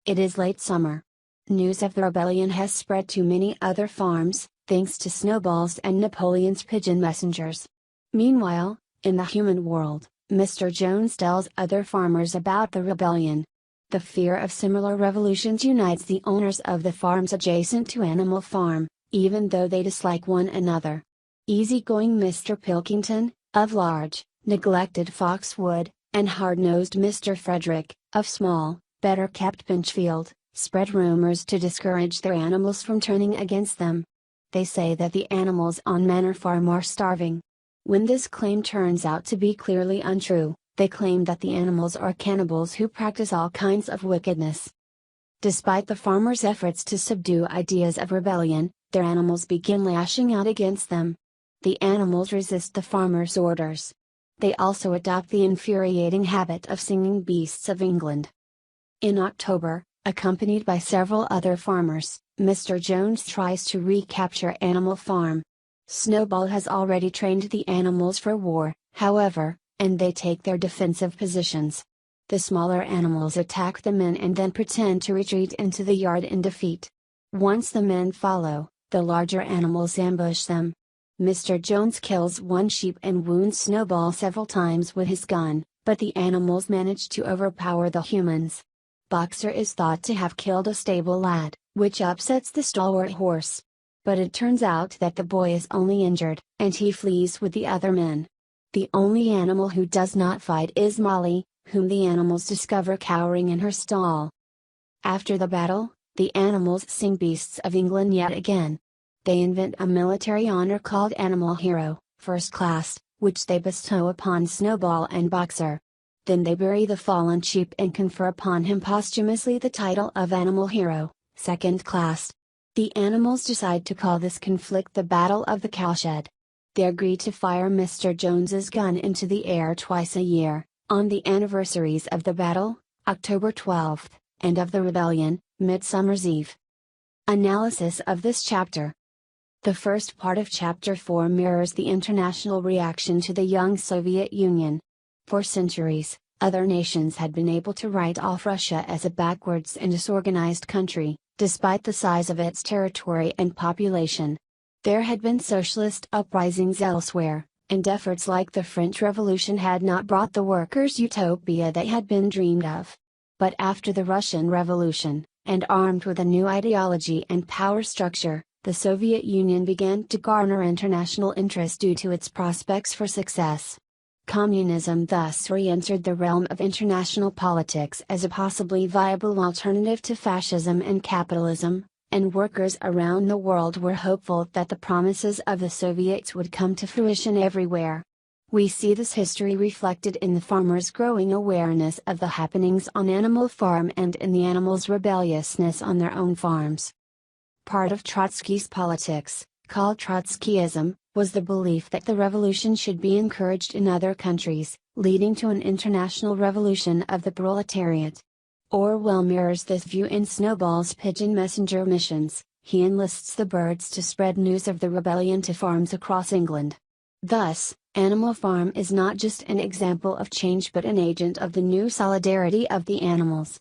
It is late summer. News of the rebellion has spread to many other farms, thanks to Snowball's and Napoleon's pigeon messengers. Meanwhile, in the human world, Mr. Jones tells other farmers about the rebellion. The fear of similar revolutions unites the owners of the farms adjacent to Animal Farm, even though they dislike one another. Easygoing Mr. Pilkington, of large, neglected Foxwood, and hard-nosed Mr. Frederick, of small, better-kept Pinchfield, spread rumors to discourage their animals from turning against them. They say that the animals on Manor Farm are starving. When this claim turns out to be clearly untrue, they claim that the animals are cannibals who practice all kinds of wickedness. Despite the farmers' efforts to subdue ideas of rebellion, their animals begin lashing out against them. The animals resist the farmers' orders. They also adopt the infuriating habit of singing Beasts of England. In October, accompanied by several other farmers, Mr. Jones tries to recapture Animal Farm. Snowball has already trained the animals for war, however, and they take their defensive positions. The smaller animals attack the men and then pretend to retreat into the yard in defeat. Once the men follow, the larger animals ambush them. Mr. Jones kills one sheep and wounds Snowball several times with his gun, but the animals manage to overpower the humans. Boxer is thought to have killed a stable lad, which upsets the stalwart horse. But it turns out that the boy is only injured, and he flees with the other men. The only animal who does not fight is Molly, whom the animals discover cowering in her stall. After the battle, the animals sing Beasts of England yet again. They invent a military honor called Animal Hero, First Class, which they bestow upon Snowball and Boxer. Then they bury the fallen sheep and confer upon him posthumously the title of Animal Hero, Second Class. The animals decide to call this conflict the Battle of the Cowshed. They agree to fire Mr. Jones's gun into the air twice a year, on the anniversaries of the battle, October 12th, and of the rebellion, Midsummer's Eve. Analysis of this chapter. The first part of Chapter 4 mirrors the international reaction to the young Soviet Union. For centuries, other nations had been able to write off Russia as a backwards and disorganized country, despite the size of its territory and population. There had been socialist uprisings elsewhere, and efforts like the French Revolution had not brought the workers' utopia that had been dreamed of. But after the Russian Revolution, and armed with a new ideology and power structure, the Soviet Union began to garner international interest due to its prospects for success. Communism thus re-entered the realm of international politics as a possibly viable alternative to fascism and capitalism, and workers around the world were hopeful that the promises of the Soviets would come to fruition everywhere. We see this history reflected in the farmers' growing awareness of the happenings on Animal Farm and in the animals' rebelliousness on their own farms. Part of Trotsky's politics, called Trotskyism, was the belief that the revolution should be encouraged in other countries, leading to an international revolution of the proletariat. Orwell mirrors this view in Snowball's pigeon messenger missions. He enlists the birds to spread news of the rebellion to farms across England. Thus, Animal Farm is not just an example of change but an agent of the new solidarity of the animals.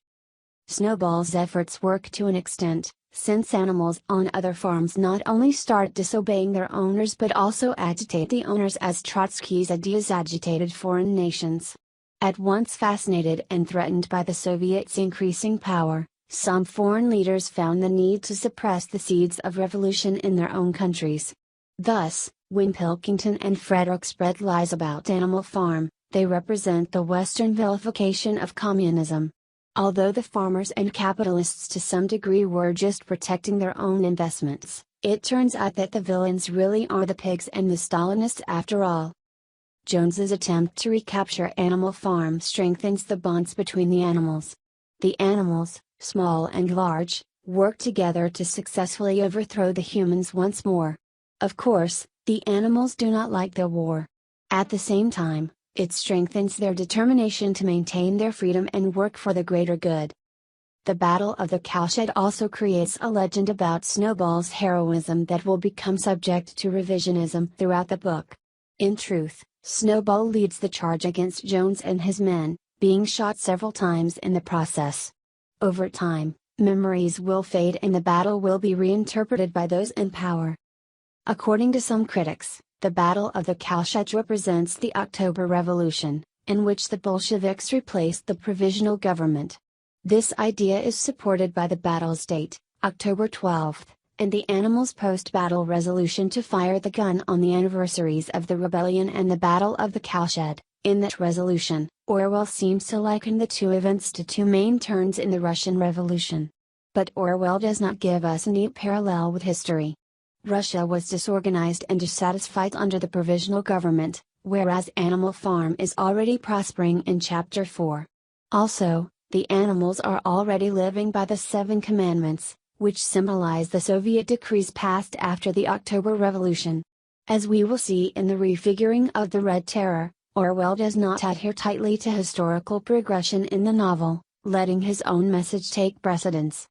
Snowball's efforts work to an extent, since animals on other farms not only start disobeying their owners but also agitate the owners as Trotsky's ideas agitated foreign nations. At once fascinated and threatened by the Soviets' increasing power, some foreign leaders found the need to suppress the seeds of revolution in their own countries. Thus, when Pilkington and Frederick spread lies about Animal Farm, they represent the Western vilification of communism. Although the farmers and capitalists to some degree were just protecting their own investments, it turns out that the villains really are the pigs and the Stalinists after all. Jones's attempt to recapture Animal Farm strengthens the bonds between the animals. The animals, small and large, work together to successfully overthrow the humans once more. Of course, the animals do not like the war. At the same time, it strengthens their determination to maintain their freedom and work for the greater good. The Battle of the Cowshed also creates a legend about Snowball's heroism that will become subject to revisionism throughout the book. In truth, Snowball leads the charge against Jones and his men, being shot several times in the process. Over time, memories will fade and the battle will be reinterpreted by those in power. According to some critics, the Battle of the Cowshed represents the October Revolution, in which the Bolsheviks replaced the provisional government. This idea is supported by the battle's date, October 12, and the animals' post-battle resolution to fire the gun on the anniversaries of the rebellion and the Battle of the Cowshed. In that resolution, Orwell seems to liken the two events to two main turns in the Russian Revolution. But Orwell does not give us a neat parallel with history. Russia was disorganized and dissatisfied under the provisional government, whereas Animal Farm is already prospering in Chapter 4. Also, the animals are already living by the 7 commandments, which symbolize the Soviet decrees passed after the October Revolution. As we will see in the refiguring of the Red Terror, Orwell does not adhere tightly to historical progression in the novel, letting his own message take precedence.